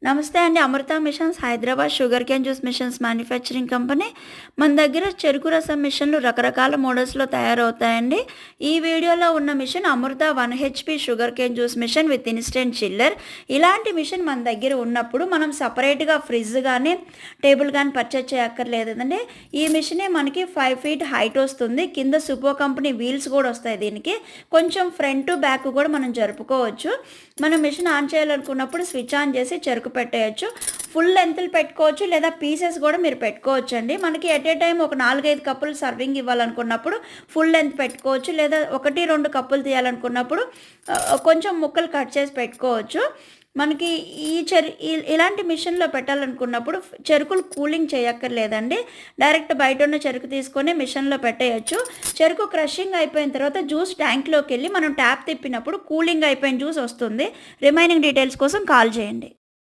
నమస్తే అండి. Amrutha machines Hyderabad sugar cane juice machines manufacturing company. మన దగ్గర చెరుకు రసం మిషన్లు రకరకాల మోడల్స్‌లో తయారవుతాయండి. ఈ వీడియోలో ఉన్న machine Amrutha 1 HP sugar cane juice machine with instant chiller. ఇలాంటి మిషన్ మన దగ్గర ఉన్నప్పుడు మనం సెపరేట్‌గా ఫ్రిడ్జ్ గానీ, టేబుల్ గానీ పర్చేజ్ చేయక్కర్లేదండి. ఈ మిషనే మనకి 5 ఫీట్ హైట్ వస్తుంది. కింద సుపో కంపెనీ వీల్స్ కూడా వస్తాయి దీనికి. కొంచెం ఫ్రంట్ బ్యాక్ కూడా మనం జరుపుకోవచ్చు. మనం మిషన్ ఆన్ చేయాలనుకున్నప్పుడు స్విచ్ ఆన్ చేసి చెరుకు పెట్టేయచ్చు. ఫుల్ లెంత్లు పెట్టుకోవచ్చు లేదా పీసెస్ కూడా మీరు పెట్టుకోవచ్చు అండి. మనకి ఎట్ ఏ టైం ఒక 4-5 కప్పులు సర్వింగ్ ఇవ్వాలనుకున్నప్పుడు ఫుల్ లెంత్ పెట్టుకోవచ్చు, లేదా 1-2 కప్పులు తీయాలనుకున్నప్పుడు కొంచెం ముక్కలు కట్ చేసి పెట్టుకోవచ్చు. మనకి ఇలాంటి మిషన్లో పెట్టాలనుకున్నప్పుడు చెరుకులు కూలింగ్ చేయక్కర్లేదండి. డైరెక్ట్ బయట ఉన్న చెరుకు తీసుకొని మిషన్లో పెట్టేయచ్చు. చెరుకు క్రషింగ్ అయిపోయిన తర్వాత జ్యూస్ ట్యాంక్లోకి వెళ్ళి మనం ట్యాప్ తిప్పినప్పుడు కూలింగ్ అయిపోయిన జ్యూస్ వస్తుంది. రిమైనింగ్ డీటెయిల్స్ కోసం కాల్ చేయండి.